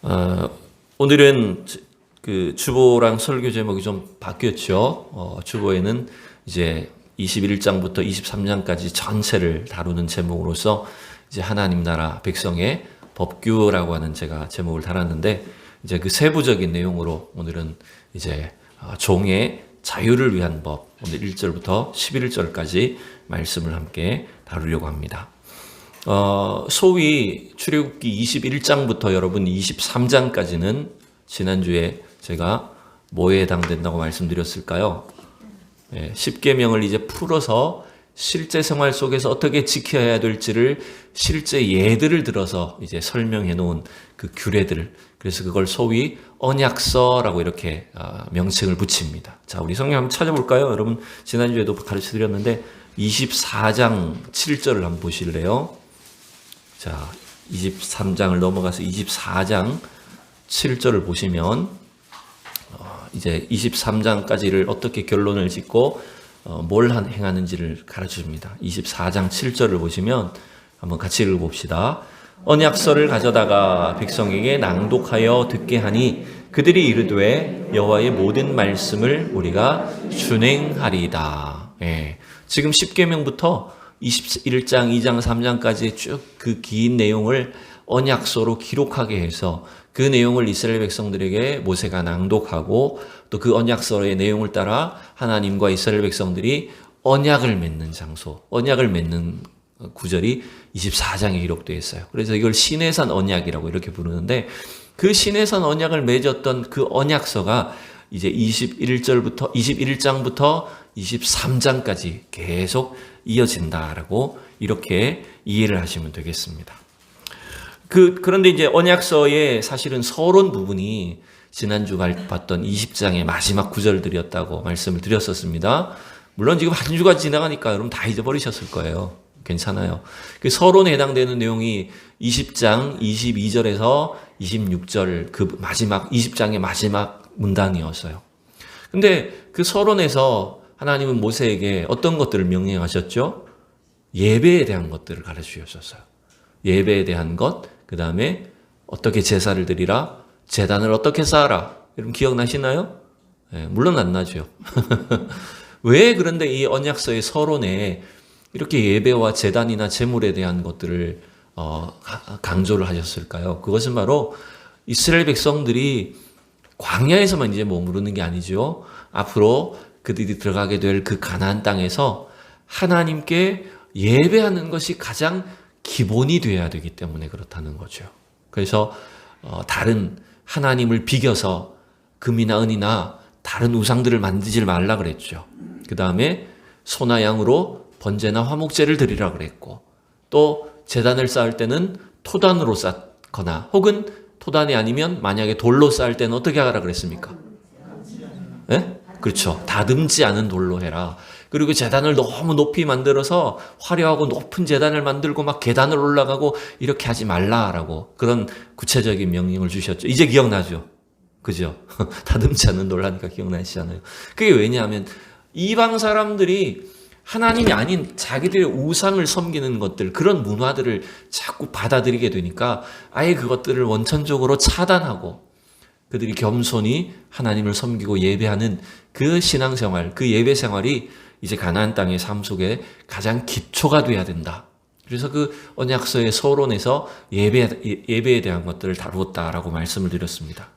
어, 오늘은 그 주보랑 설교 제목이 좀 바뀌었죠. 주보에는 이제 21장부터 23장까지 전체를 다루는 제목으로서 이제 하나님 나라 백성의 법규라고 하는 제가 제목을 달았는데, 이제 그 세부적인 내용으로 오늘은 이제 종의 자유를 위한 법, 오늘 1절부터 11절까지 말씀을 함께 다루려고 합니다. 소위 출애굽기 21장부터 여러분 23장까지는 지난주에 제가 뭐에 해당된다고 말씀드렸을까요? 10계명을 이제 풀어서 실제 생활 속에서 어떻게 지켜야 될지를 실제 예들을 들어서 이제 설명해 놓은 그 규례들, 그래서 그걸 소위 언약서라고 이렇게 명칭을 붙입니다. 자, 우리 성경 한번 찾아볼까요? 여러분 지난주에도 가르쳐 드렸는데 24장 7절을 한번 보실래요? 자, 23장을 넘어가서 24장 7절을 보시면 이제 23장까지를 어떻게 결론을 짓고 뭘 행하는지를 가르쳐줍니다. 24장 7절을 보시면 한번 같이 읽어봅시다. 언약서를 가져다가 백성에게 낭독하여 듣게 하니 그들이 이르되 여호와의 모든 말씀을 우리가 준행하리이다. 지금 10계명부터 21장, 2장, 3장까지 쭉 그 긴 내용을 언약서로 기록하게 해서 그 내용을 이스라엘 백성들에게 모세가 낭독하고, 또 그 언약서의 내용을 따라 하나님과 이스라엘 백성들이 언약을 맺는 장소, 언약을 맺는 구절이 24장에 기록되어 있어요. 그래서 이걸 시내산 언약이라고 이렇게 부르는데, 그 시내산 언약을 맺었던 그 언약서가 이제 21장부터 23장까지 계속 이어진다라고 이렇게 이해를 하시면 되겠습니다. 그런데 이제 언약서의 사실은 서론 부분이 지난주 봤던 20장의 마지막 구절들이었다고 말씀을 드렸었습니다. 물론 지금 한 주가 지나가니까 여러분 다 잊어버리셨을 거예요. 괜찮아요. 그 서론에 해당되는 내용이 20장 22절에서 26절 그 마지막 20장의 마지막 문단이었어요. 근데 그 서론에서 하나님은 모세에게 어떤 것들을 명령하셨죠? 예배에 대한 것들을 가르쳐 주셨어요. 예배에 대한 것, 그 다음에 어떻게 제사를 드리라, 제단을 어떻게 쌓아라. 여러분 기억나시나요? 물론 안 나죠. 왜 그런데 이 언약서의 서론에 이렇게 예배와 제단이나 제물에 대한 것들을 강조를 하셨을까요? 그것은 바로 이스라엘 백성들이 광야에서만 이제 머무르는 게 아니죠. 앞으로 그들이 들어가게 될 그 가나안 땅에서 하나님께 예배하는 것이 가장 기본이 되어야 되기 때문에 그렇다는 거죠. 그래서 다른 하나님을 비겨서 금이나 은이나 다른 우상들을 만들지 말라 그랬죠. 그 다음에 소나 양으로 번제나 화목제를 드리라 그랬고, 또 제단을 쌓을 때는 토단으로 쌓거나 혹은 토단이 아니면 만약에 돌로 쌓을 때는 어떻게 하라 그랬습니까? 그렇죠. 다듬지 않은 돌로 해라. 그리고 제단을 너무 높이 만들어서 화려하고 높은 제단을 만들고 막 계단을 올라가고 이렇게 하지 말라라고 그런 구체적인 명령을 주셨죠. 이제 기억나죠? 그죠? 다듬지 않는 돌 하니까 기억나시잖아요. 그게 왜냐하면 이방 사람들이 하나님이 아닌 자기들의 우상을 섬기는 것들, 그런 문화들을 자꾸 받아들이게 되니까 아예 그것들을 원천적으로 차단하고 그들이 겸손히 하나님을 섬기고 예배하는 그 신앙생활, 그 예배생활이 이제 가나안 땅의 삶 속에 가장 기초가 돼야 된다. 그래서 그 언약서의 서론에서 예배에 대한 것들을 다루었다라고 말씀을 드렸습니다.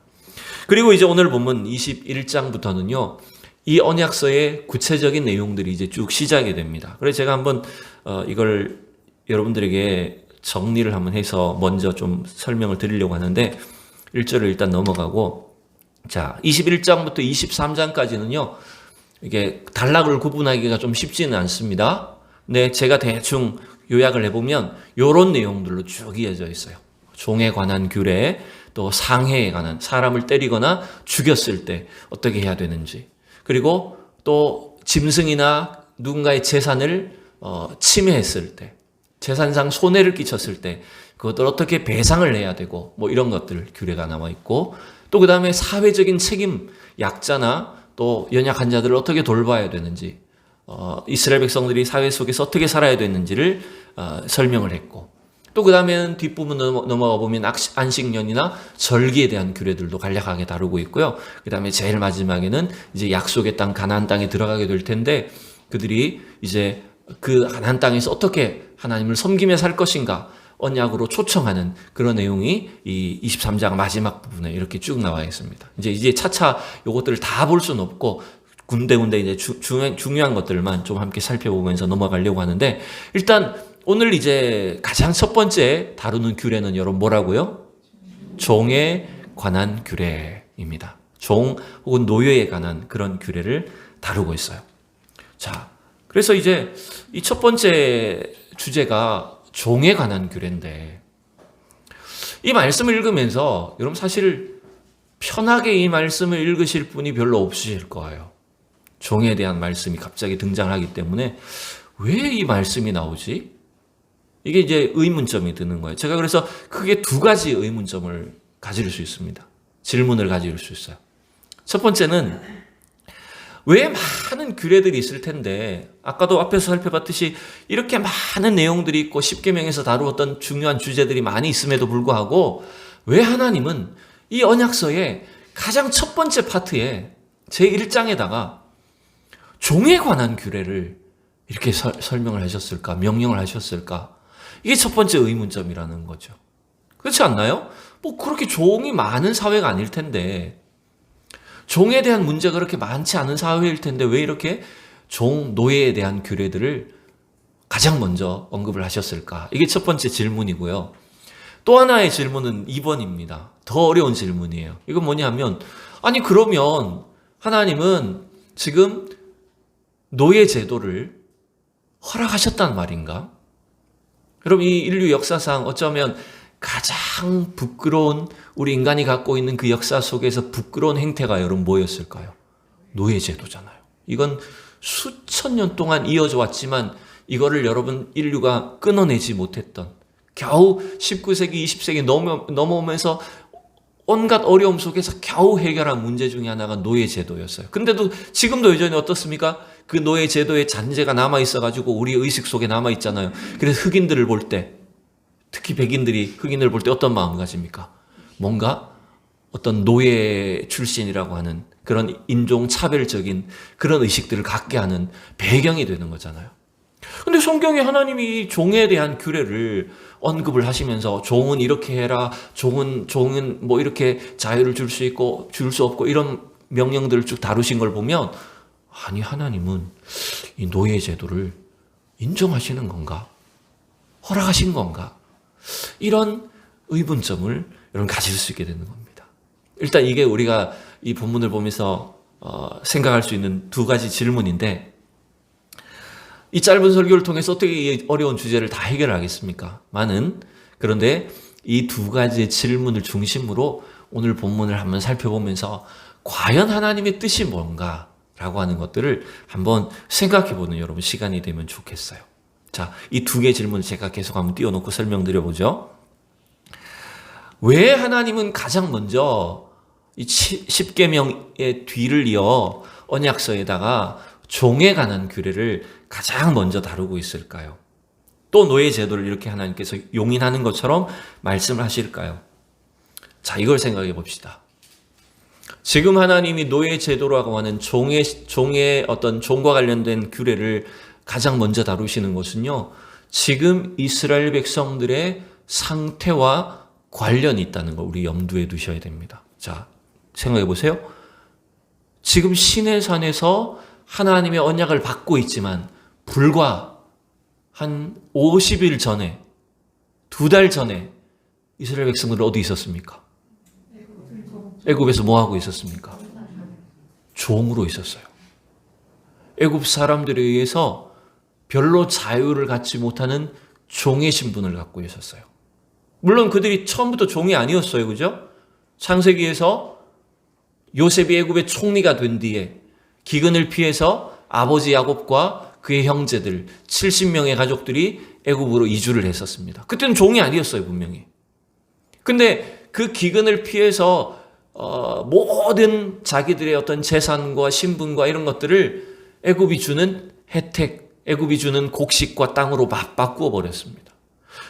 그리고 이제 오늘 보면 21장부터는요, 이 언약서의 구체적인 내용들이 이제 쭉 시작이 됩니다. 그래서 제가 한번 이걸 여러분들에게 정리를 한번 해서 먼저 좀 설명을 드리려고 하는데, 1절을 일단 넘어가고, 자, 21장부터 23장까지는요, 이게 단락을 구분하기가 좀 쉽지는 않습니다. 근데 제가 대충 요약을 해보면 요런 내용들로 쭉 이어져 있어요. 종에 관한 규례, 또 상해에 관한, 사람을 때리거나 죽였을 때 어떻게 해야 되는지, 그리고 또 짐승이나 누군가의 재산을 침해했을 때, 재산상 손해를 끼쳤을 때 그것들 어떻게 배상을 해야 되고, 뭐 이런 것들 규례가 나와 있고, 또 그 다음에 사회적인 책임, 약자나 또 연약한 자들을 어떻게 돌봐야 되는지, 이스라엘 백성들이 사회 속에서 어떻게 살아야 되는지를 설명을 했고, 또 그 다음에는 뒷부분 넘어가 보면 안식년이나 절기에 대한 규례들도 간략하게 다루고 있고요. 그 다음에 제일 마지막에는 이제 약속의 땅 가나안 땅에 들어가게 될 텐데 그들이 이제 그 가나안 땅에서 어떻게 하나님을 섬기며 살 것인가 언약으로 초청하는 그런 내용이 이 23장 마지막 부분에 이렇게 쭉 나와 있습니다. 이제 차차 요것들을 다 볼 수는 없고 군데군데 이제 중요한 것들만 좀 함께 살펴보면서 넘어가려고 하는데 일단 오늘 이제 가장 첫 번째 다루는 규례는 여러분 뭐라고요? 종에 관한 규례입니다. 종 혹은 노예에 관한 그런 규례를 다루고 있어요. 자, 그래서 이제 이 첫 번째 주제가 종에 관한 규례인데 이 말씀을 읽으면서 여러분 사실 편하게 이 말씀을 읽으실 분이 별로 없으실 거예요. 종에 대한 말씀이 갑자기 등장하기 때문에 왜 이 말씀이 나오지? 이게 이제 의문점이 드는 거예요. 제가 그래서 크게 두 가지 의문점을 가질 수 있습니다. 질문을 가질 수 있어요. 첫 번째는 왜 많은 규례들이 있을 텐데 아까도 앞에서 살펴봤듯이 이렇게 많은 내용들이 있고 십계명에서 다루었던 중요한 주제들이 많이 있음에도 불구하고 왜 하나님은 이 언약서의 가장 첫 번째 파트에 제1장에다가 종에 관한 규례를 이렇게 설명을 하셨을까? 명령을 하셨을까? 이게 첫 번째 의문점이라는 거죠. 그렇지 않나요? 뭐 그렇게 종이 많은 사회가 아닐 텐데 종에 대한 문제가 그렇게 많지 않은 사회일 텐데 왜 이렇게 종, 노예에 대한 규례들을 가장 먼저 언급을 하셨을까? 이게 첫 번째 질문이고요. 또 하나의 질문은 2번입니다. 더 어려운 질문이에요. 이건 뭐냐면 아니 그러면 하나님은 지금 노예 제도를 허락하셨단 말인가? 여러분 이 인류 역사상 어쩌면 가장 부끄러운 우리 인간이 갖고 있는 그 역사 속에서 부끄러운 행태가 여러분 뭐였을까요? 노예 제도잖아요. 이건 수천 년 동안 이어져 왔지만 이거를 여러분 인류가 끊어내지 못했던 겨우 19세기, 20세기 넘어오면서 온갖 어려움 속에서 겨우 해결한 문제 중에 하나가 노예 제도였어요. 근데도 지금도 여전히 어떻습니까? 그 노예 제도의 잔재가 남아있어가지고 우리 의식 속에 남아있잖아요. 그래서 흑인들을 볼 때, 특히 백인들이 흑인을 볼 때 어떤 마음을 가집니까? 뭔가 어떤 노예 출신이라고 하는 그런 인종차별적인 그런 의식들을 갖게 하는 배경이 되는 거잖아요. 근데 성경에 하나님이 종에 대한 규례를 언급을 하시면서 종은 이렇게 해라, 종은 뭐 이렇게 자유를 줄 수 있고 줄 수 없고 이런 명령들을 쭉 다루신 걸 보면 아니 하나님은 이 노예 제도를 인정하시는 건가? 허락하신 건가? 이런 의문점을 여러분 가질 수 있게 되는 겁니다. 일단 이게 우리가 이 본문을 보면서 생각할 수 있는 두 가지 질문인데 이 짧은 설교를 통해서 어떻게 이 어려운 주제를 다 해결하겠습니까? 그런데 이 두 가지의 질문을 중심으로 오늘 본문을 한번 살펴보면서 과연 하나님의 뜻이 뭔가라고 하는 것들을 한번 생각해보는 여러분 시간이 되면 좋겠어요. 자, 이 두 개의 질문을 제가 계속 한번 띄워놓고 설명드려보죠. 왜 하나님은 가장 먼저 이 십계명의 뒤를 이어 언약서에다가 종에 관한 규례를 가장 먼저 다루고 있을까요? 또 노예 제도를 이렇게 하나님께서 용인하는 것처럼 말씀을 하실까요? 자, 이걸 생각해 봅시다. 지금 하나님이 노예 제도라고 하는 종의 어떤 종과 관련된 규례를 가장 먼저 다루시는 것은요, 지금 이스라엘 백성들의 상태와 관련이 있다는 걸 우리 염두에 두셔야 됩니다. 자, 생각해 보세요. 지금 시내산에서 하나님의 언약을 받고 있지만 불과 한 50일 전에, 2달 전에 이스라엘 백성들은 어디 있었습니까? 애굽에서 뭐 하고 있었습니까? 종으로 있었어요. 애굽 사람들에 의해서 별로 자유를 갖지 못하는 종의 신분을 갖고 있었어요. 물론 그들이 처음부터 종이 아니었어요. 그죠? 창세기에서 요셉이 애굽의 총리가 된 뒤에 기근을 피해서 아버지 야곱과 그의 형제들 70명의 가족들이 애굽으로 이주를 했었습니다. 그때는 종이 아니었어요, 분명히. 근데 그 기근을 피해서 모든 자기들의 어떤 재산과 신분과 이런 것들을 애굽이 주는 혜택, 애굽이 주는 곡식과 땅으로 바꾸어 버렸습니다.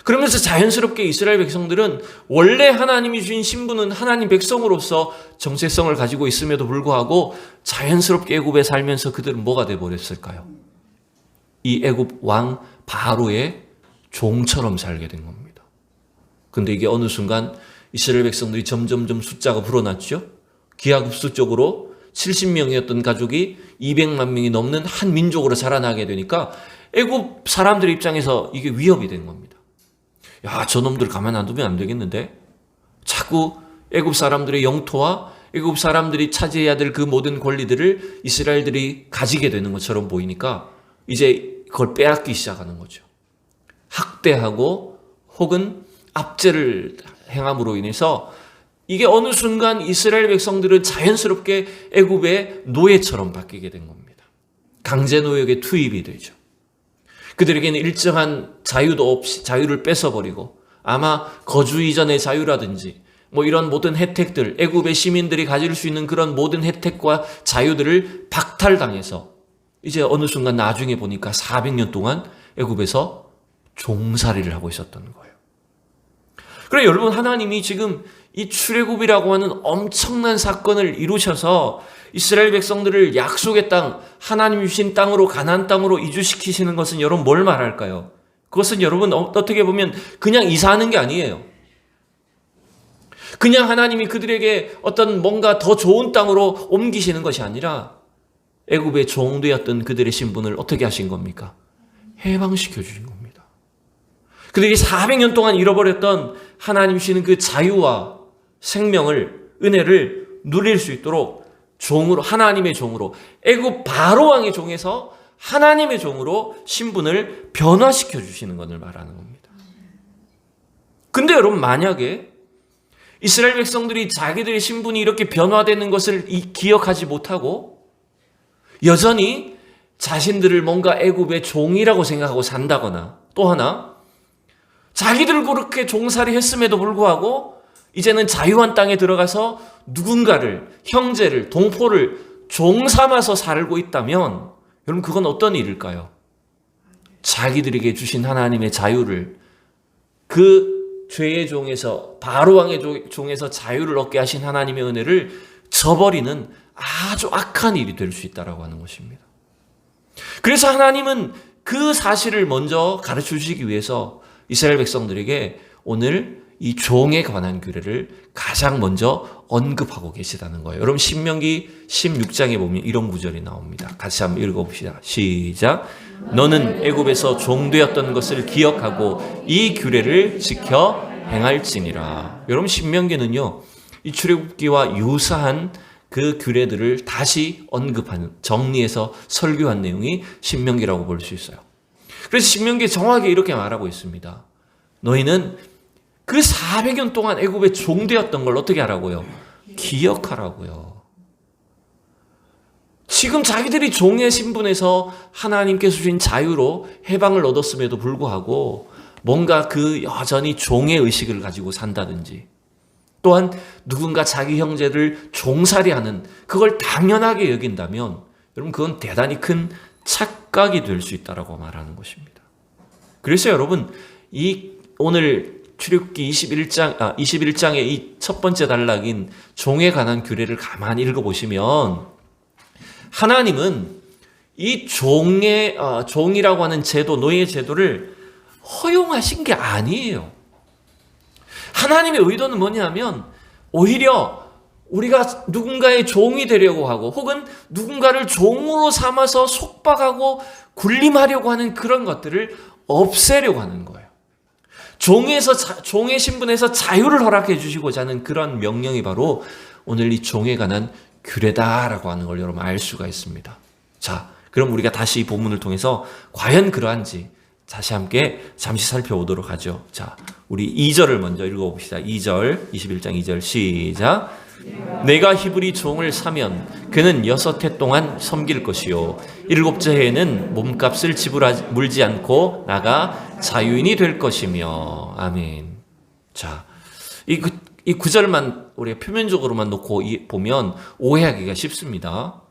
그러면서 자연스럽게 이스라엘 백성들은 원래 하나님이 주신 신분은 하나님 백성으로서 정체성을 가지고 있음에도 불구하고 자연스럽게 애굽에 살면서 그들은 뭐가 돼버렸을까요? 이 애굽 왕 바로의 종처럼 살게 된 겁니다. 근데 이게 어느 순간 이스라엘 백성들이 점점점 숫자가 불어났죠. 기하급수적으로 70명이었던 가족이 200만 명이 넘는 한 민족으로 자라나게 되니까 애굽 사람들 입장에서 이게 위협이 된 겁니다. 야, 저놈들 가만 안 두면 안 되겠는데? 자꾸 애굽 사람들의 영토와 애굽 사람들이 차지해야 될 그 모든 권리들을 이스라엘들이 가지게 되는 것처럼 보이니까 이제 그걸 빼앗기 시작하는 거죠. 학대하고 혹은 압제를 행함으로 인해서 이게 어느 순간 이스라엘 백성들은 자연스럽게 애굽의 노예처럼 바뀌게 된 겁니다. 강제 노역에 투입이 되죠. 그들에게는 일정한 자유도 없이 자유를 뺏어버리고 아마 거주 이전의 자유라든지 뭐 이런 모든 혜택들, 애굽의 시민들이 가질 수 있는 그런 모든 혜택과 자유들을 박탈당해서 이제 어느 순간 나중에 보니까 400년 동안 애굽에서 종살이를 하고 있었던 거예요. 그래 여러분, 하나님이 지금 이 출애굽이라고 하는 엄청난 사건을 이루셔서 이스라엘 백성들을 약속의 땅, 하나님이 주신 땅으로, 가나안 땅으로 이주시키시는 것은 여러분 뭘 말할까요? 그것은 여러분 어떻게 보면 그냥 이사하는 게 아니에요. 그냥 하나님이 그들에게 어떤 뭔가 더 좋은 땅으로 옮기시는 것이 아니라 애굽의 종되었던 그들의 신분을 어떻게 하신 겁니까? 해방시켜 주신 겁니다. 그들이 400년 동안 잃어버렸던 하나님 주시는 그 자유와 생명을, 은혜를 누릴 수 있도록 종으로, 하나님의 종으로, 애굽 바로 왕의 종에서 하나님의 종으로 신분을 변화시켜 주시는 것을 말하는 겁니다. 근데 여러분, 만약에 이스라엘 백성들이 자기들의 신분이 이렇게 변화되는 것을 기억하지 못하고 여전히 자신들을 뭔가 애굽의 종이라고 생각하고 산다거나, 또 하나 자기들 그렇게 종살이 했음에도 불구하고 이제는 자유한 땅에 들어가서 누군가를, 형제를, 동포를 종 삼아서 살고 있다면 여러분, 그건 어떤 일일까요? 자기들에게 주신 하나님의 자유를, 그 죄의 종에서, 바로 왕의 종에서 자유를 얻게 하신 하나님의 은혜를 저버리는 아주 악한 일이 될 수 있다고 하는 것입니다. 그래서 하나님은 그 사실을 먼저 가르쳐 주시기 위해서 이스라엘 백성들에게 오늘 이 종에 관한 규례를 가장 먼저 언급하고 계시다는 거예요. 여러분, 신명기 16장에 보면 이런 구절이 나옵니다. 같이 한번 읽어봅시다. 시작. 너는 애굽에서 종되었던 것을 기억하고 이 규례를 지켜 행할지니라. 여러분, 신명기는요, 이 출애굽기와 유사한 그 규례들을 다시 언급하는, 정리해서 설교한 내용이 신명기라고 볼 수 있어요. 그래서 신명기에 정확하게 이렇게 말하고 있습니다. 너희는 그 400년 동안 애굽에 종되었던 걸 어떻게 하라고요? 기억하라고요. 지금 자기들이 종의 신분에서 하나님께서 주신 자유로 해방을 얻었음에도 불구하고 뭔가 그 여전히 종의 의식을 가지고 산다든지, 또한 누군가 자기 형제를 종살이하는, 그걸 당연하게 여긴다면 여러분, 그건 대단히 큰 착각이 될 수 있다라고 말하는 것입니다. 그래서 여러분, 이 오늘 출애굽기 21장의 이 첫 번째 단락인 종에 관한 규례를 가만히 읽어보시면 하나님은 이 종이라고 하는 제도, 노예 제도를 허용하신 게 아니에요. 하나님의 의도는 뭐냐면 오히려 우리가 누군가의 종이 되려고 하고 혹은 누군가를 종으로 삼아서 속박하고 군림하려고 하는 그런 것들을 없애려고 하는 거예요. 종의 신분에서 자유를 허락해 주시고자 하는 그런 명령이 바로 오늘 이 종에 관한 규례다라고 하는 걸 여러분 알 수가 있습니다. 자, 그럼 우리가 다시 이 본문을 통해서 과연 그러한지 다시 함께 잠시 살펴보도록 하죠. 자, 우리 2절을 먼저 읽어봅시다. 2절, 21장 2절 시작. 내가 히브리 종을 사면 그는 6해 동안 섬길 것이요 7째 해에는 몸값을 물지 않고 나가 자유인이 될 것이며. 아멘. 자, 이 구절만 우리가 표면적으로만 놓고 보면 오해하기가 쉽습니다.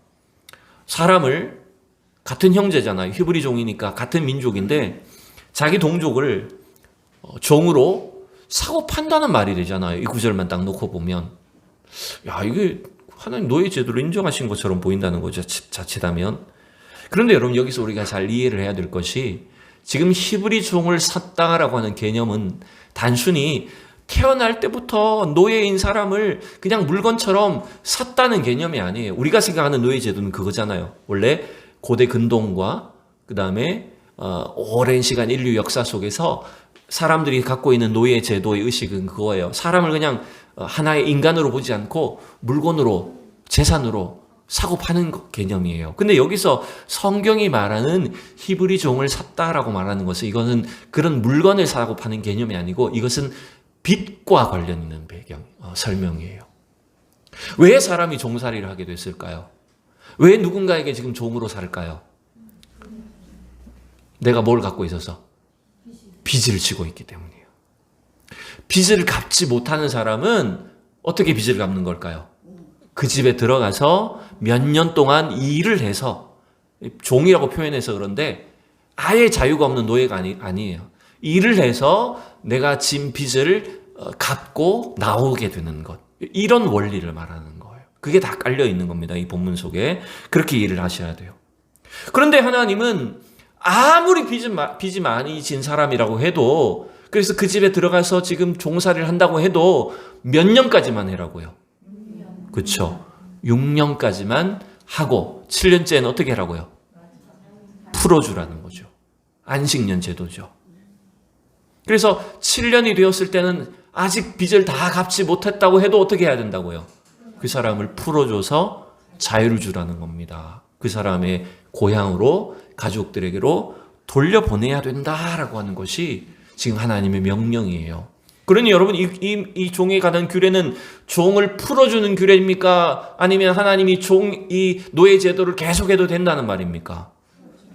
사람을, 같은 형제잖아요. 히브리 종이니까 같은 민족인데 자기 동족을 종으로 사고 판다는 말이 되잖아요. 이 구절만 딱 놓고 보면 야, 이게 하나님 노예 제도를 인정하신 것처럼 보인다는 거죠. 자칫하면. 그런데 여러분 여기서 우리가 잘 이해를 해야 될 것이 지금 히브리 종을 샀다라고 하는 개념은 단순히 태어날 때부터 노예인 사람을 그냥 물건처럼 샀다는 개념이 아니에요. 우리가 생각하는 노예 제도는 그거잖아요. 원래 고대 근동과 그 다음에 오랜 시간 인류 역사 속에서 사람들이 갖고 있는 노예 제도의 의식은 그거예요. 사람을 그냥 하나의 인간으로 보지 않고 물건으로, 재산으로 사고 파는 개념이에요. 근데 여기서 성경이 말하는 히브리 종을 샀다라고 말하는 것은 이거는 그런 물건을 사고 파는 개념이 아니고 이것은 빚과 관련 있는 설명이에요. 왜 사람이 종살이를 하게 됐을까요? 왜 누군가에게 지금 종으로 살까요? 내가 뭘 갖고 있어서? 빚을 지고 있기 때문이에요. 빚을 갚지 못하는 사람은 어떻게 빚을 갚는 걸까요? 그 집에 들어가서 몇 년 동안 일을 해서 종이라고 표현해서 그런데 아예 자유가 없는 노예가 아니에요. 일을 해서 내가 진 빚을 갚고 나오게 되는 것. 이런 원리를 말하는 거예요. 그게 다 깔려 있는 겁니다. 이 본문 속에. 그렇게 이해를 하셔야 돼요. 그런데 하나님은 아무리 빚이 많이 진 사람이라고 해도 그래서 그 집에 들어가서 지금 종살이를 한다고 해도 몇 년까지만 해라고요. 그렇죠. 6년까지만 하고 7년째는 어떻게 하라고요? 풀어주라는 거죠. 안식년 제도죠. 그래서 7년이 되었을 때는 아직 빚을 다 갚지 못했다고 해도 어떻게 해야 된다고요? 그 사람을 풀어줘서 자유를 주라는 겁니다. 그 사람의 고향으로 가족들에게로 돌려보내야 된다라고 하는 것이 지금 하나님의 명령이에요. 그러니 여러분 이 종에 관한 규례는 종을 풀어주는 규례입니까? 아니면 하나님이 이 노예 제도를 계속해도 된다는 말입니까?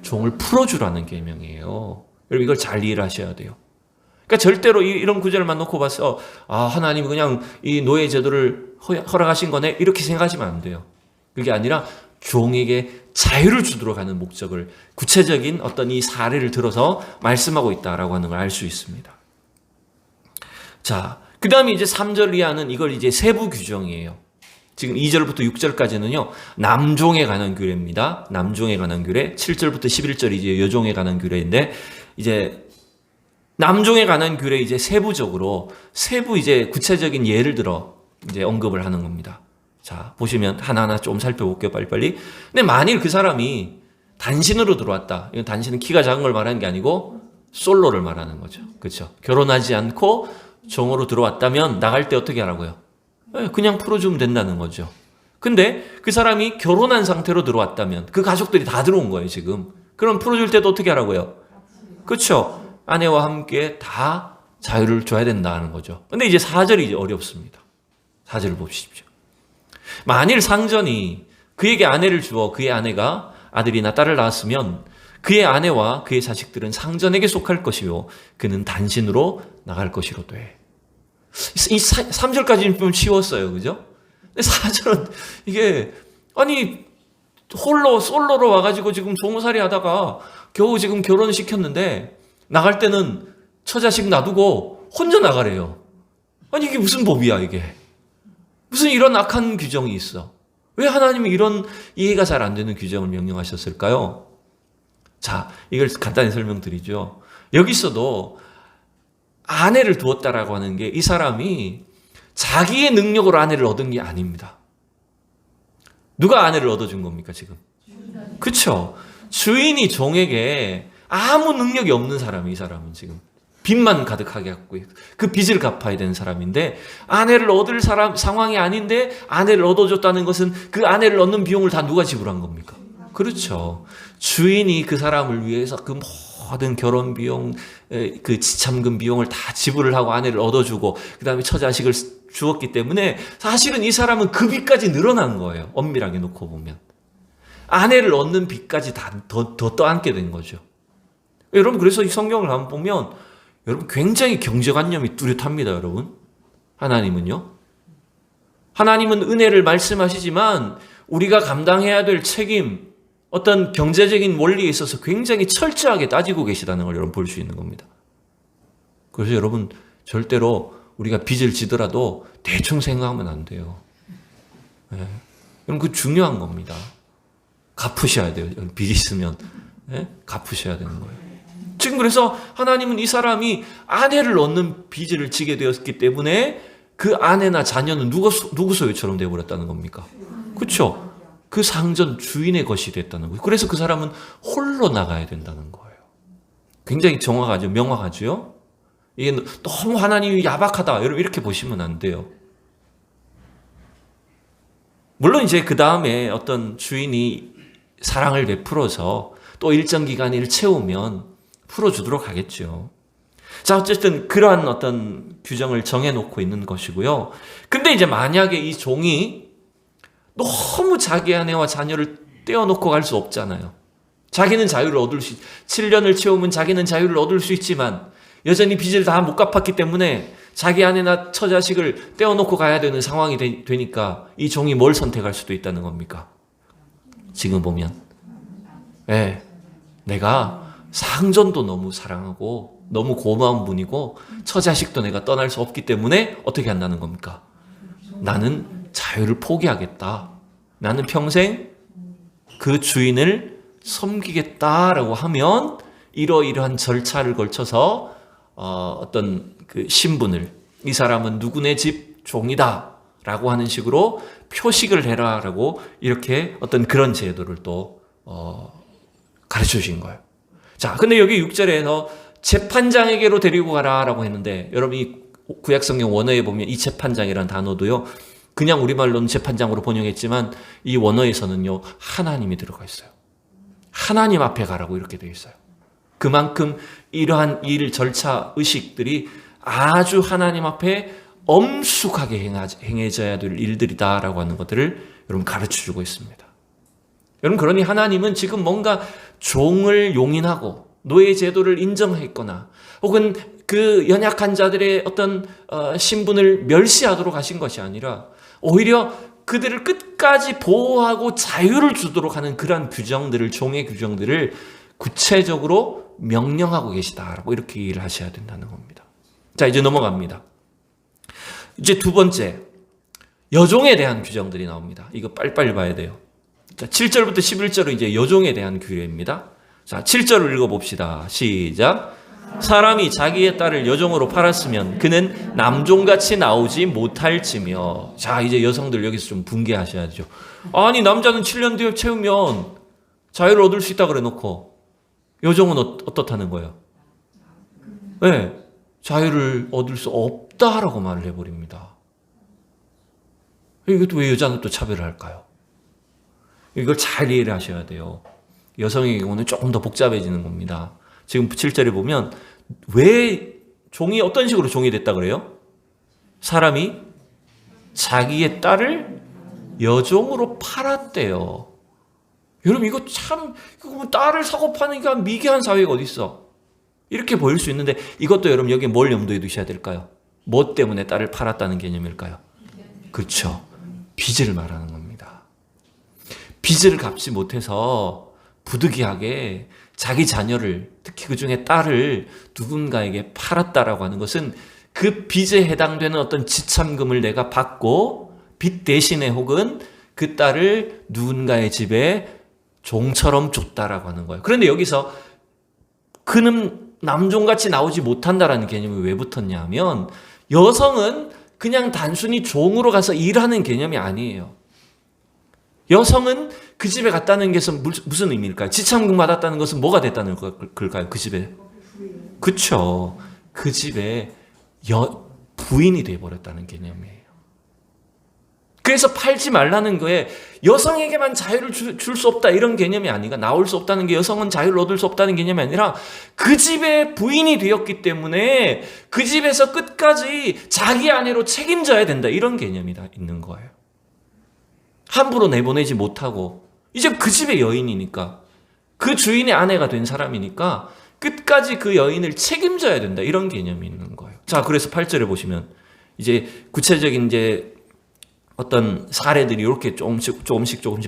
종을 풀어주라는 계명이에요. 여러분 이걸 잘 이해를 하셔야 돼요. 그러니까 절대로 이런 구절만 놓고 봐서 하나님이 그냥 이 노예 제도를 허락하신 거네 이렇게 생각하시면 안 돼요. 그게 아니라 종에게 자유를 주도록 하는 목적을 구체적인 어떤 이 사례를 들어서 말씀하고 있다라고 하는 걸 알 수 있습니다. 자, 그 다음에 이제 3절 이하는 이걸 이제 세부 규정이에요. 지금 2절부터 6절까지는요, 남종에 관한 규례입니다. 남종에 관한 규례. 7절부터 11절이 이제 여종에 관한 규례인데, 이제 남종에 관한 규례 이제 세부 이제 구체적인 예를 들어 이제 언급을 하는 겁니다. 자, 보시면 하나하나 좀 살펴볼게요, 빨리빨리. 근데 만일 그 사람이 단신으로 들어왔다. 이건 단신은 키가 작은 걸 말하는 게 아니고 솔로를 말하는 거죠. 그렇죠? 결혼하지 않고 종으로 들어왔다면 나갈 때 어떻게 하라고요? 그냥 풀어주면 된다는 거죠. 근데 그 사람이 결혼한 상태로 들어왔다면 그 가족들이 다 들어온 거예요, 지금. 그럼 풀어줄 때도 어떻게 하라고요? 그렇죠? 아내와 함께 다 자유를 줘야 된다는 거죠. 근데 이제 4절이 이제 어렵습니다. 4절을 보십시오. 만일 상전이 그에게 아내를 주어 그의 아내가 아들이나 딸을 낳았으면 그의 아내와 그의 자식들은 상전에게 속할 것이요 그는 단신으로 나갈 것이로되. 이 3절까지는 좀 쉬웠어요. 그죠? 근데 4절은 이게 아니 솔로로 와가지고 지금 종살이 하다가 겨우 지금 결혼시켰는데 나갈 때는 처자식 놔두고 혼자 나가래요. 아니 이게 무슨 법이야 이게. 무슨 이런 악한 규정이 있어. 왜 하나님이 이런 이해가 잘 안 되는 규정을 명령하셨을까요? 자, 이걸 간단히 설명드리죠. 여기서도 아내를 두었다라고 하는 게 이 사람이 자기의 능력으로 아내를 얻은 게 아닙니다. 누가 아내를 얻어준 겁니까, 지금? 그렇죠. 주인이 종에게 아무 능력이 없는 사람이 이 사람은 지금. 빚만 가득하게 갖고 그 빚을 갚아야 되는 사람인데 아내를 얻을 상황이 아닌데 아내를 얻어줬다는 것은 그 아내를 얻는 비용을 다 누가 지불한 겁니까? 그렇죠. 주인이 그 사람을 위해서 그 모든 결혼 비용, 그 지참금 비용을 다 지불을 하고 아내를 얻어주고 그 다음에 처자식을 주었기 때문에 사실은 이 사람은 그 빚까지 늘어난 거예요. 엄밀하게 놓고 보면. 아내를 얻는 빚까지 다 더 떠안게 된 거죠. 여러분 그래서 이 성경을 한번 보면 여러분 굉장히 경제관념이 뚜렷합니다. 여러분. 하나님은요. 하나님은 은혜를 말씀하시지만 우리가 감당해야 될 책임, 어떤 경제적인 원리에 있어서 굉장히 철저하게 따지고 계시다는 걸 여러분 볼 수 있는 겁니다. 그래서 여러분 절대로 우리가 빚을 지더라도 대충 생각하면 안 돼요. 예. 여러분 그 중요한 겁니다. 갚으셔야 돼요. 빚 있으면 예? 갚으셔야 되는 거예요. 지금 그래서 하나님은 이 사람이 아내를 얻는 빚을 지게 되었기 때문에 그 아내나 자녀는 누구 소유처럼 되어버렸다는 겁니까? 그렇죠? 그 상전 주인의 것이 됐다는 거예요. 그래서 그 사람은 홀로 나가야 된다는 거예요. 굉장히 정확하죠. 명확하죠. 이게 너무 하나님이 야박하다 여러분 이렇게 보시면 안 돼요. 물론 이제 그 다음에 어떤 주인이 사랑을 베풀어서 또 일정 기간을 채우면 풀어주도록 하겠죠. 자, 어쨌든 그러한 어떤 규정을 정해놓고 있는 것이고요. 근데 이제 만약에 이 종이 너무 자기 아내와 자녀를 떼어놓고 갈 수 없잖아요. 자기는 자유를 얻을 수 7년을 채우면 자기는 자유를 얻을 수 있지만 여전히 빚을 다 못 갚았기 때문에 자기 아내나 처자식을 떼어놓고 가야 되는 상황이 되니까 이 종이 뭘 선택할 수도 있다는 겁니까? 지금 보면 내가 상전도 너무 사랑하고 너무 고마운 분이고 처자식도 내가 떠날 수 없기 때문에 어떻게 한다는 겁니까? 나는 자유를 포기하겠다. 나는 평생 그 주인을 섬기겠다라고 하면 이러이러한 절차를 걸쳐서 어떤 그 신분을 이 사람은 누구네 집 종이다 라고 하는 식으로 표식을 해라라고 이렇게 어떤 그런 제도를 또 가르쳐 주신 거예요. 자, 근데 여기 6절에서 재판장에게로 데리고 가라라고 했는데 여러분 이 구약성경 원어에 보면 이 재판장이라는 단어도요. 그냥 우리말로는 재판장으로 번역했지만 이 원어에서는요. 하나님이 들어가 있어요. 하나님 앞에 가라고 이렇게 되어 있어요. 그만큼 이러한 일 절차 의식들이 아주 하나님 앞에 엄숙하게 행해져야 될 일들이다라고 하는 것들을 여러분 가르쳐주고 있습니다. 여러분 그러니 하나님은 지금 뭔가 종을 용인하고 노예 제도를 인정했거나 혹은 그 연약한 자들의 어떤 신분을 멸시하도록 하신 것이 아니라 오히려 그들을 끝까지 보호하고 자유를 주도록 하는 그러한 규정들을 종의 규정들을 구체적으로 명령하고 계시다라고 이렇게 얘기를 하셔야 된다는 겁니다. 자, 이제 넘어갑니다. 이제 두 번째, 여종에 대한 규정들이 나옵니다. 이거 빨리빨리 봐야 돼요. 자, 7절부터 11절은 이제 여종에 대한 규례입니다. 자, 7절을 읽어봅시다. 시작. 사람이 자기의 딸을 여종으로 팔았으면 그는 남종같이 나오지 못할지며. 자, 이제 여성들 여기서 좀 분개하셔야죠. 아니, 남자는 7년 뒤에 채우면 자유를 얻을 수 있다 그래 놓고 여종은 어떻다는 거예요? 네, 자유를 얻을 수 없다라고 말을 해버립니다. 이것도 왜 여자는 또 차별을 할까요? 이걸 잘 이해를 하셔야 돼요. 여성의 경우는 조금 더 복잡해지는 겁니다. 지금 7절에 보면 왜 종이 어떤 식으로 종이 됐다 그래요? 사람이 자기의 딸을 여종으로 팔았대요. 여러분 이거 참 이거 딸을 사고 파니까 미개한 사회가 어디 있어? 이렇게 보일 수 있는데 이것도 여러분 여기 뭘 염두에 두셔야 될까요? 뭐 때문에 딸을 팔았다는 개념일까요? 그렇죠. 빚을 말하는 겁니다. 빚을 갚지 못해서 부득이하게 자기 자녀를 특히 그중에 딸을 누군가에게 팔았다라고 하는 것은 그 빚에 해당되는 어떤 지참금을 내가 받고 빚 대신에 혹은 그 딸을 누군가의 집에 종처럼 줬다라고 하는 거예요. 그런데 여기서 그는 남종같이 나오지 못한다라는 개념이 왜 붙었냐 하면 여성은 그냥 단순히 종으로 가서 일하는 개념이 아니에요. 여성은 그 집에 갔다는 것은 무슨 의미일까요? 지참금 받았다는 것은 뭐가 됐다는 걸까요? 그 집에. 그렇죠. 그 집에 부인이 되어버렸다는 개념이에요. 그래서 팔지 말라는 거에 여성에게만 자유를 줄 수 없다 이런 개념이 아니라 나올 수 없다는 게 여성은 자유를 얻을 수 없다는 개념이 아니라 그 집의 부인이 되었기 때문에 그 집에서 끝까지 자기 아내로 책임져야 된다 이런 개념이 다 있는 거예요. 함부로 내보내지 못하고 이제 그 집의 여인이니까 그 주인의 아내가 된 사람이니까 끝까지 그 여인을 책임져야 된다 이런 개념이 있는 거예요. 자, 그래서 8절에 보시면 이제 구체적인 이제 어떤 사례들이 이렇게 조금씩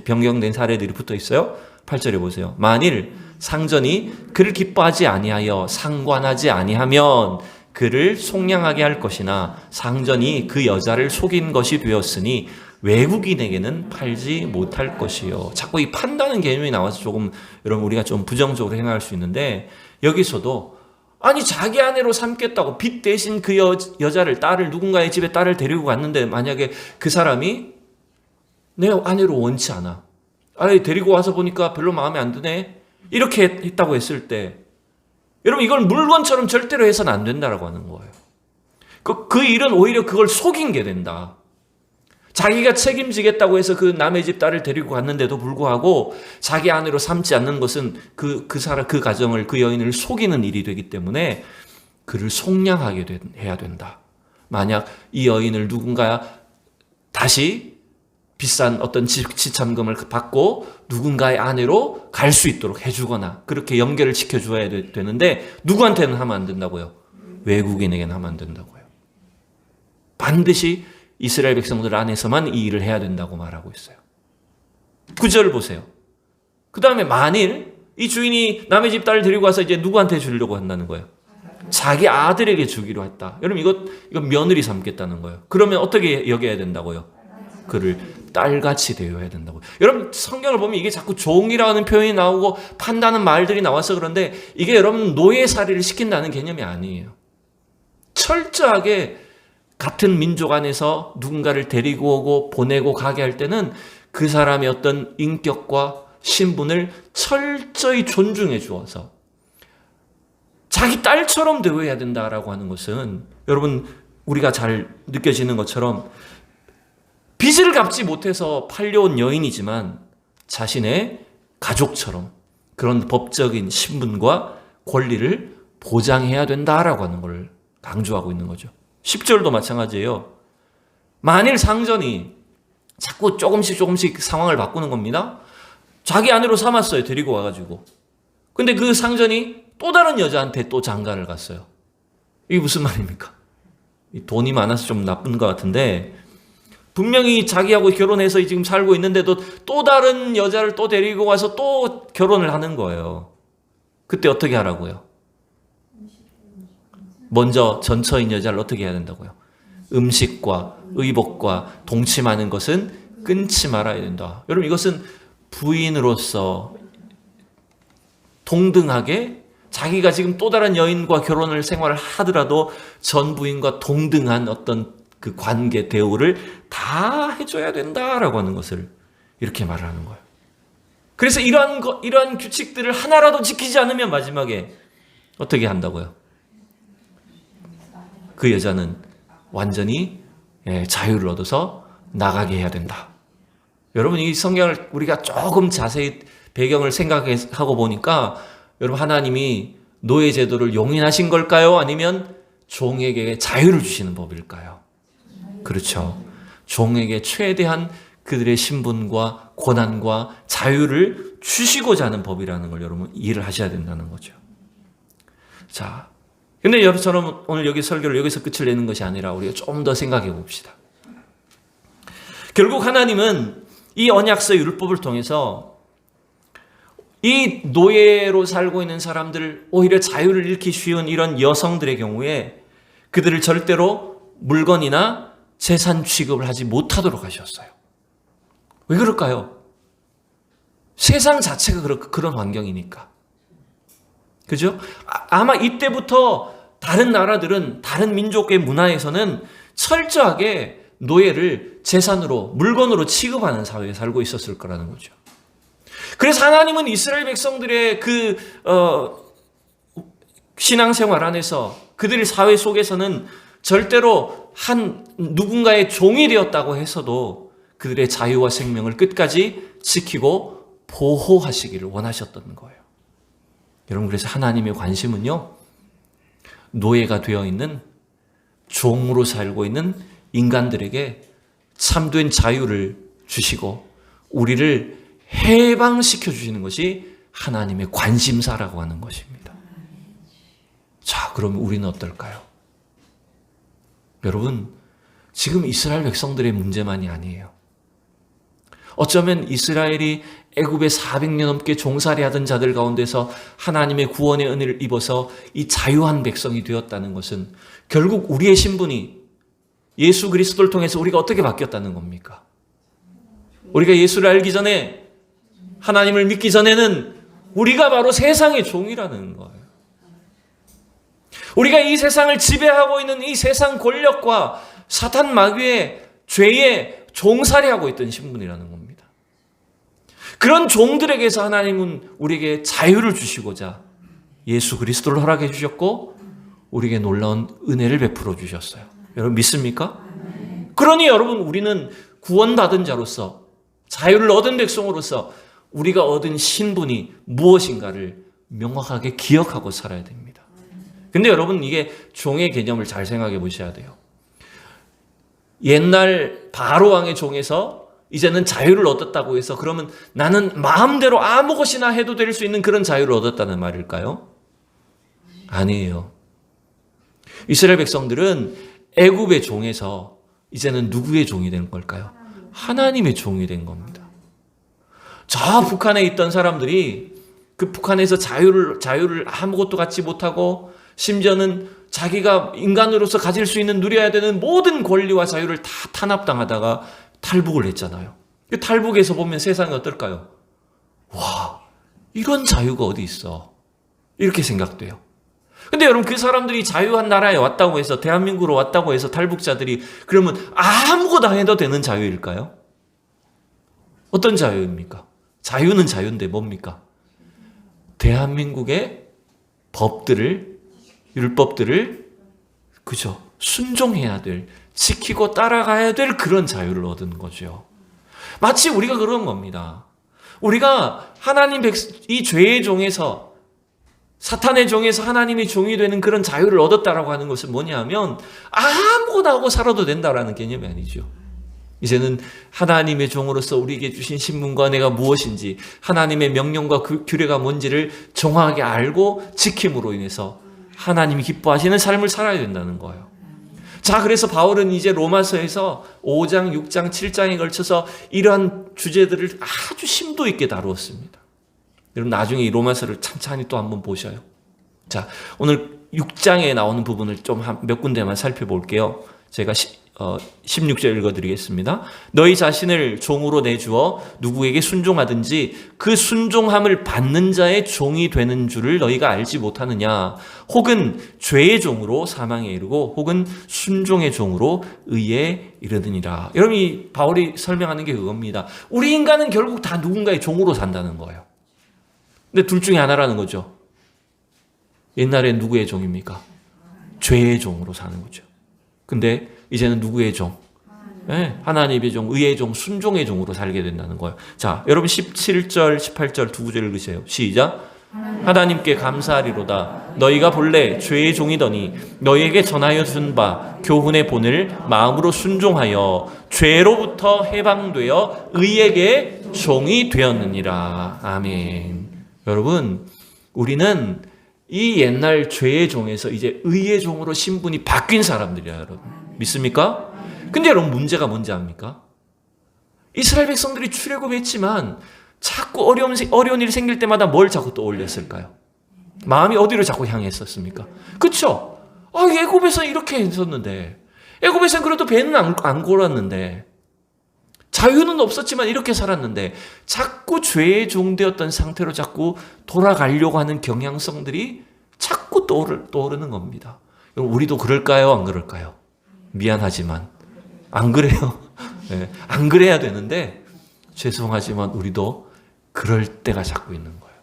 변경된 사례들이 붙어 있어요. 8절에 보세요. 만일 상전이 그를 기뻐하지 아니하여 상관하지 아니하면 그를 속량하게 할 것이나 상전이 그 여자를 속인 것이 되었으니 외국인에게는 팔지 못할 것이요. 자꾸 이 판다는 개념이 나와서 조금 여러분 우리가 좀 부정적으로 생각할 수 있는데, 여기서도 아니 자기 아내로 삼겠다고 빚 대신 그 여자를, 딸을, 누군가의 집에 딸을 데리고 갔는데 만약에 그 사람이 내 아내로 원치 않아, 아니 데리고 와서 보니까 별로 마음에 안 드네, 이렇게 했다고 했을 때 여러분 이걸 물건처럼 절대로 해서는 안 된다라고 하는 거예요. 그 일은 오히려 그걸 속인 게 된다. 자기가 책임지겠다고 해서 그 남의 집 딸을 데리고 갔는데도 불구하고 자기 아내로 삼지 않는 것은 그 가정을, 그 여인을 속이는 일이 되기 때문에 그를 속량하게 해야 된다. 만약 이 여인을 누군가 다시 비싼 어떤 지참금을 받고 누군가의 아내로 갈 수 있도록 해주거나 그렇게 연결을 시켜줘야 되는데 누구한테는 하면 안 된다고요? 외국인에게는 하면 안 된다고요. 반드시 이스라엘 백성들 안에서만 이 일을 해야 된다고 말하고 있어요. 9절 보세요. 그 다음에 만일 이 주인이 남의 집 딸을 데리고 와서 이제 누구한테 주려고 한다는 거예요? 자기 아들에게 주기로 했다. 여러분 이거 며느리 삼겠다는 거예요. 그러면 어떻게 여겨야 된다고요? 그를 딸같이 대해야 된다고요. 여러분 성경을 보면 이게 자꾸 종이라는 표현이 나오고 판다는 말들이 나와서 그런데 이게 여러분 노예살이를 시킨다는 개념이 아니에요. 철저하게 같은 민족 안에서 누군가를 데리고 오고 보내고 가게 할 때는 그 사람의 어떤 인격과 신분을 철저히 존중해 주어서 자기 딸처럼 대우해야 된다라고 하는 것은 여러분 우리가 잘 느껴지는 것처럼 빚을 갚지 못해서 팔려온 여인이지만 자신의 가족처럼 그런 법적인 신분과 권리를 보장해야 된다라고 하는 걸 강조하고 있는 거죠. 10절도 마찬가지예요. 만일 상전이 자꾸 조금씩 상황을 바꾸는 겁니다. 자기 아내로 삼았어요. 데리고 와가지고. 근데 그 상전이 또 다른 여자한테 또 장가를 갔어요. 이게 무슨 말입니까? 돈이 많아서 좀 나쁜 것 같은데 분명히 자기하고 결혼해서 지금 살고 있는데도 또 다른 여자를 또 데리고 와서 또 결혼을 하는 거예요. 그때 어떻게 하라고요? 먼저 전처인 여자를 어떻게 해야 된다고요? 음식과 의복과 동침하는 것은 끊지 말아야 된다. 여러분 이것은 부인으로서 동등하게 자기가 지금 또 다른 여인과 결혼을 생활을 하더라도 전 부인과 동등한 어떤 그 관계 대우를 다 해줘야 된다라고 하는 것을 이렇게 말하는 거예요. 그래서 이러한 규칙들을 하나라도 지키지 않으면 마지막에 어떻게 한다고요? 그 여자는 완전히 자유를 얻어서 나가게 해야 된다. 여러분 이 성경을 우리가 조금 자세히 배경을 생각하고 보니까 여러분 하나님이 노예 제도를 용인하신 걸까요? 아니면 종에게 자유를 주시는 법일까요? 그렇죠. 종에게 최대한 그들의 신분과 권한과 자유를 주시고자 하는 법이라는 걸 여러분 이해를 하셔야 된다는 거죠. 자, 근데 여러분처럼 오늘 여기 설교를 여기서 끝을 내는 것이 아니라 우리가 좀 더 생각해 봅시다. 결국 하나님은 이 언약서 율법을 통해서 이 노예로 살고 있는 사람들, 오히려 자유를 잃기 쉬운 이런 여성들의 경우에 그들을 절대로 물건이나 재산 취급을 하지 못하도록 하셨어요. 왜 그럴까요? 세상 자체가 그런 환경이니까. 그죠? 아마 이때부터 다른 나라들은, 다른 민족의 문화에서는 철저하게 노예를 재산으로, 물건으로 취급하는 사회에 살고 있었을 거라는 거죠. 그래서 하나님은 이스라엘 백성들의 신앙생활 안에서 그들의 사회 속에서는 절대로 누군가의 종이 되었다고 해서도 그들의 자유와 생명을 끝까지 지키고 보호하시기를 원하셨던 거예요. 여러분 그래서 하나님의 관심은요, 노예가 되어 있는, 종으로 살고 있는 인간들에게 참된 자유를 주시고 우리를 해방시켜 주시는 것이 하나님의 관심사라고 하는 것입니다. 자, 그럼 우리는 어떨까요? 여러분, 지금 이스라엘 백성들의 문제만이 아니에요. 어쩌면 이스라엘이 애굽에 400년 넘게 종살이하던 자들 가운데서 하나님의 구원의 은혜를 입어서 이 자유한 백성이 되었다는 것은 결국 우리의 신분이 예수 그리스도를 통해서 우리가 어떻게 바뀌었다는 겁니까? 우리가 예수를 알기 전에, 하나님을 믿기 전에는 우리가 바로 세상의 종이라는 거예요. 우리가 이 세상을 지배하고 있는 이 세상 권력과 사탄 마귀의 죄에 종살이하고 있던 신분이라는 겁니다. 그런 종들에게서 하나님은 우리에게 자유를 주시고자 예수 그리스도를 허락해 주셨고 우리에게 놀라운 은혜를 베풀어 주셨어요. 여러분 믿습니까? 그러니 여러분, 우리는 구원받은 자로서, 자유를 얻은 백성으로서 우리가 얻은 신분이 무엇인가를 명확하게 기억하고 살아야 됩니다. 근데 여러분, 이게 종의 개념을 잘 생각해 보셔야 돼요. 옛날 바로왕의 종에서 이제는 자유를 얻었다고 해서 그러면 나는 마음대로 아무것이나 해도 될 수 있는 그런 자유를 얻었다는 말일까요? 아니에요. 이스라엘 백성들은 애굽의 종에서 이제는 누구의 종이 된 걸까요? 하나님의 종이 된 겁니다. 저 북한에 있던 사람들이 그 북한에서 자유를 아무것도 갖지 못하고 심지어는 자기가 인간으로서 가질 수 있는, 누려야 되는 모든 권리와 자유를 다 탄압당하다가 탈북을 했잖아요. 그 탈북에서 보면 세상이 어떨까요? 와, 이런 자유가 어디 있어? 이렇게 생각돼요. 근데 여러분, 그 사람들이 자유한 나라에 왔다고 해서, 대한민국으로 왔다고 해서 탈북자들이 그러면 아무거나 해도 되는 자유일까요? 어떤 자유입니까? 자유는 자유인데 뭡니까? 대한민국의 법들을, 율법들을 그죠? 순종해야 될, 지키고 따라가야 될 그런 자유를 얻은 거죠. 마치 우리가 그런 겁니다. 우리가 하나님 이 죄의 종에서, 사탄의 종에서 하나님의 종이 되는 그런 자유를 얻었다라고 하는 것은 뭐냐면 아무거나 하고 살아도 된다라는 개념이 아니죠. 이제는 하나님의 종으로서 우리에게 주신 신분과 내가 무엇인지, 하나님의 명령과 그 규례가 뭔지를 정확하게 알고 지킴으로 인해서 하나님이 기뻐하시는 삶을 살아야 된다는 거예요. 자, 그래서 바울은 이제 로마서에서 5장, 6장, 7장에 걸쳐서 이러한 주제들을 아주 심도 있게 다루었습니다. 여러분, 나중에 이 로마서를 찬찬히 또 한번 보셔요. 자, 오늘 6장에 나오는 부분을 좀 몇 군데만 살펴볼게요. 제가 16절 읽어드리겠습니다. 너희 자신을 종으로 내주어 누구에게 순종하든지 그 순종함을 받는 자의 종이 되는 줄을 너희가 알지 못하느냐. 혹은 죄의 종으로 사망에 이르고 혹은 순종의 종으로 의에 이르느니라. 여러분, 이 바울이 설명하는 게 그겁니다. 우리 인간은 결국 다 누군가의 종으로 산다는 거예요. 근데 둘 중에 하나라는 거죠. 옛날엔 누구의 종입니까? 죄의 종으로 사는 거죠. 근데 이제는 누구의 종? 네, 하나님의 종, 의의 종, 순종의 종으로 살게 된다는 거예요. 자, 여러분 17절, 18절 두 구절 읽으세요. 시작. 하나님께 감사하리로다. 너희가 본래 죄의 종이더니 너희에게 전하여 준 바 교훈의 본을 마음으로 순종하여 죄로부터 해방되어 의에게 종이 되었느니라. 아멘. 여러분, 우리는 이 옛날 죄의 종에서 이제 의의 종으로 신분이 바뀐 사람들이야, 여러분. 믿습니까? 근데 여러분, 문제가 뭔지 압니까? 이스라엘 백성들이 출애굽했지만 자꾸 어려운 일이 생길 때마다 뭘 자꾸 떠올렸을까요? 마음이 어디로 자꾸 향했었습니까? 그쵸? 애굽에서 이렇게 했었는데, 애굽에서는 그래도 배는 안 골았는데, 자유는 없었지만 이렇게 살았는데, 자꾸 죄의 종되었던 상태로 자꾸 돌아가려고 하는 경향성들이 자꾸 떠오르는 겁니다. 우리도 그럴까요? 안 그럴까요? 미안하지만 안 그래요. 네, 안 그래야 되는데 죄송하지만 우리도 그럴 때가 자꾸 있는 거예요.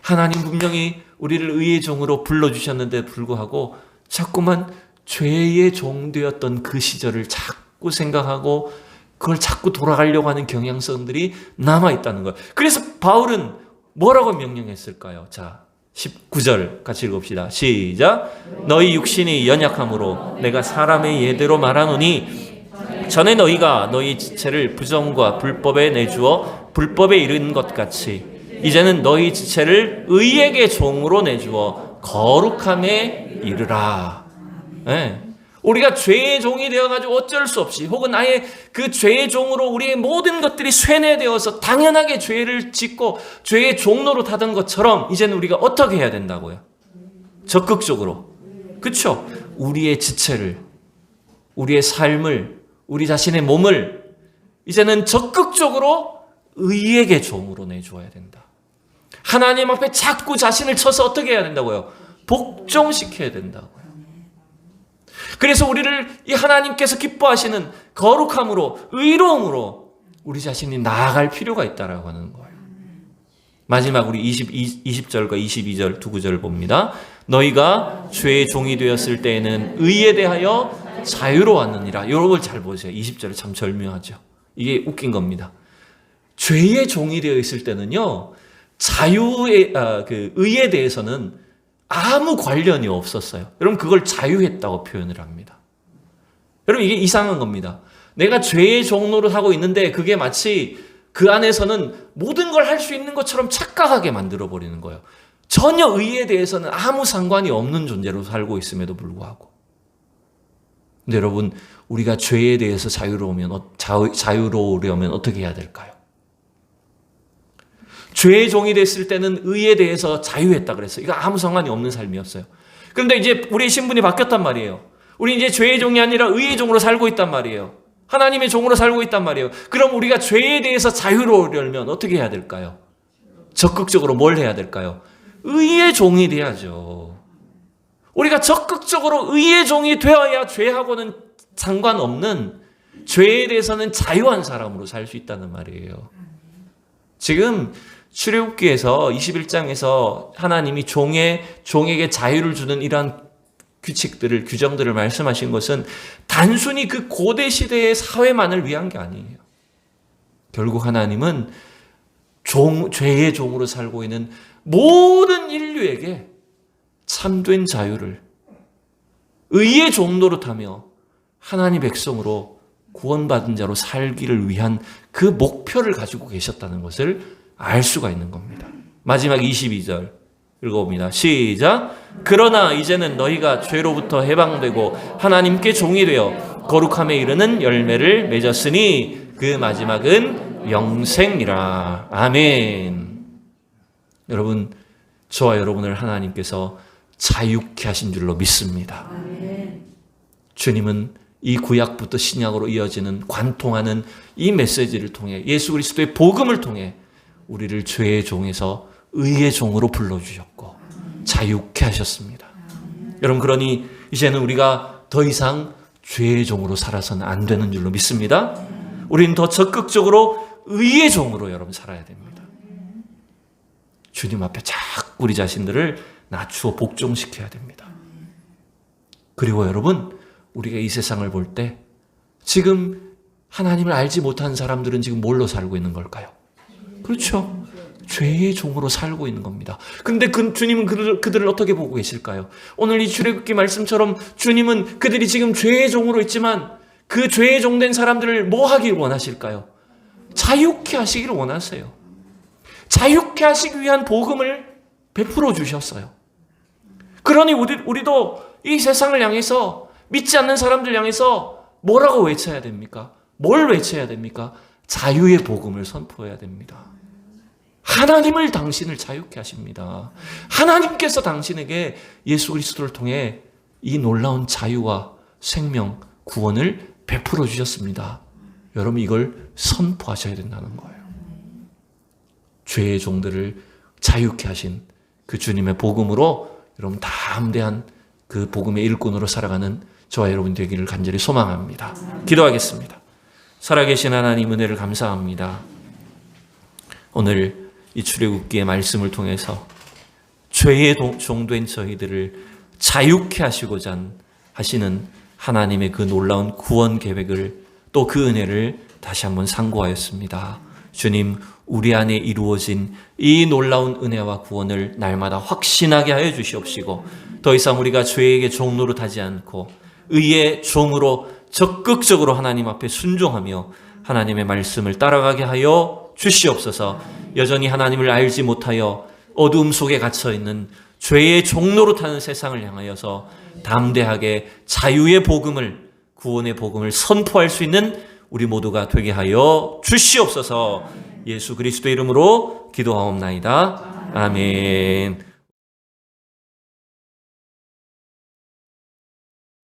하나님 분명히 우리를 의의 종으로 불러주셨는데 불구하고 자꾸만 죄의 종되었던 그 시절을 자꾸 생각하고 그걸 자꾸 돌아가려고 하는 경향성들이 남아있다는 거예요. 그래서 바울은 뭐라고 명령했을까요? 자, 19절 같이 읽읍시다. 시작. 너희 육신이 연약함으로 내가 사람의 예대로 말하노니 전에 너희가 너희 지체를 부정과 불법에 내주어 불법에 이른 것 같이 이제는 너희 지체를 의에게 종으로 내주어 거룩함에 이르라. 네. 우리가 죄의 종이 되어가지고 어쩔 수 없이 혹은 아예 그 죄의 종으로 우리의 모든 것들이 쇠뇌되어서 당연하게 죄를 짓고 죄의 종로로 타던 것처럼 이제는 우리가 어떻게 해야 된다고요? 적극적으로. 그렇죠? 우리의 지체를, 우리의 삶을, 우리 자신의 몸을 이제는 적극적으로 의에게 종으로 내주어야 된다. 하나님 앞에 자꾸 자신을 쳐서 어떻게 해야 된다고요? 복종시켜야 된다고요. 그래서 우리를 이 하나님께서 기뻐하시는 거룩함으로, 의로움으로 우리 자신이 나아갈 필요가 있다라고 하는 거예요. 마지막 우리 20절과 22절 두 구절을 봅니다. 너희가 죄의 종이 되었을 때에는 의에 대하여 자유로웠느니라. 여러분 잘 보세요. 20절이 참 절묘하죠. 이게 웃긴 겁니다. 죄의 종이 되어 있을 때는요, 자유의 의에 대해서는 아무 관련이 없었어요. 여러분 그걸 자유했다고 표현을 합니다. 여러분 이게 이상한 겁니다. 내가 죄의 종로를 하고 있는데 그게 마치 그 안에서는 모든 걸 할 수 있는 것처럼 착각하게 만들어버리는 거예요. 전혀 의에 대해서는 아무 상관이 없는 존재로 살고 있음에도 불구하고. 근데 여러분 우리가 죄에 대해서 자유로우려면 어떻게 해야 될까요? 죄의 종이 됐을 때는 의에 대해서 자유했다 그랬어요. 이거 아무 상관이 없는 삶이었어요. 그런데 이제 우리의 신분이 바뀌었단 말이에요. 우리 이제 죄의 종이 아니라 의의 종으로 살고 있단 말이에요. 하나님의 종으로 살고 있단 말이에요. 그럼 우리가 죄에 대해서 자유로우려면 어떻게 해야 될까요? 적극적으로 뭘 해야 될까요? 의의 종이 돼야죠. 우리가 적극적으로 의의 종이 되어야 죄하고는 상관없는, 죄에 대해서는 자유한 사람으로 살 수 있다는 말이에요. 지금 출애굽기에서 21장에서 하나님이 종에게 자유를 주는 이러한 규정들을 말씀하신 것은 단순히 그 고대 시대의 사회만을 위한 게 아니에요. 결국 하나님은 죄의 종으로 살고 있는 모든 인류에게 참된 자유를 의의 종로로 타며 하나님 백성으로 구원받은 자로 살기를 위한 그 목표를 가지고 계셨다는 것을 알 수가 있는 겁니다. 마지막 22절 읽어봅니다. 시작. 그러나 이제는 너희가 죄로부터 해방되고 하나님께 종이 되어 거룩함에 이르는 열매를 맺었으니 그 마지막은 영생이라. 아멘. 여러분, 저와 여러분을 하나님께서 자유케 하신 줄로 믿습니다. 주님은 이 구약부터 신약으로 이어지는 관통하는 이 메시지를 통해, 예수 그리스도의 복음을 통해 우리를 죄의 종에서 의의 종으로 불러주셨고 자유케 하셨습니다. 여러분, 그러니 이제는 우리가 더 이상 죄의 종으로 살아서는 안 되는 줄로 믿습니다. 우리는 더 적극적으로 의의 종으로 여러분 살아야 됩니다. 주님 앞에 자꾸 우리 자신들을 낮추어 복종시켜야 됩니다. 그리고 여러분, 우리가 이 세상을 볼 때 지금 하나님을 알지 못한 사람들은 지금 뭘로 살고 있는 걸까요? 그렇죠. 죄의 종으로 살고 있는 겁니다. 그런데 주님은 그들을 어떻게 보고 계실까요? 오늘 이 출애굽기 말씀처럼 주님은 그들이 지금 죄의 종으로 있지만 그 죄의 종된 사람들을 뭐 하길 원하실까요? 자유케 하시기를 원하세요. 자유케 하시기 위한 복음을 베풀어 주셨어요. 그러니 우리도 이 세상을 향해서, 믿지 않는 사람들 향해서 뭐라고 외쳐야 됩니까? 뭘 외쳐야 됩니까? 자유의 복음을 선포해야 됩니다. 하나님을 당신을 자유케 하십니다. 하나님께서 당신에게 예수 그리스도를 통해 이 놀라운 자유와 생명, 구원을 베풀어 주셨습니다. 여러분, 이걸 선포하셔야 된다는 거예요. 죄의 종들을 자유케 하신 그 주님의 복음으로 여러분 담대한 그 복음의 일꾼으로 살아가는 저와 여러분 되기를 간절히 소망합니다. 기도하겠습니다. 살아계신 하나님, 은혜를 감사합니다. 오늘 이 출애굽기의 말씀을 통해서 죄의 종된 저희들을 자유케 하시고자 하시는 하나님의 그 놀라운 구원 계획을, 또 그 은혜를 다시 한번 상고하였습니다. 주님, 우리 안에 이루어진 이 놀라운 은혜와 구원을 날마다 확신하게 하여 주시옵시고, 더 이상 우리가 죄에게 종로로 타지 않고 의의 종으로 적극적으로 하나님 앞에 순종하며 하나님의 말씀을 따라가게 하여 주시옵소서. 여전히 하나님을 알지 못하여 어두움 속에 갇혀있는 죄의 종로로 타는 세상을 향하여서 담대하게 자유의 복음을, 구원의 복음을 선포할 수 있는 우리 모두가 되게 하여 주시옵소서. 예수 그리스도의 이름으로 기도하옵나이다. 아멘.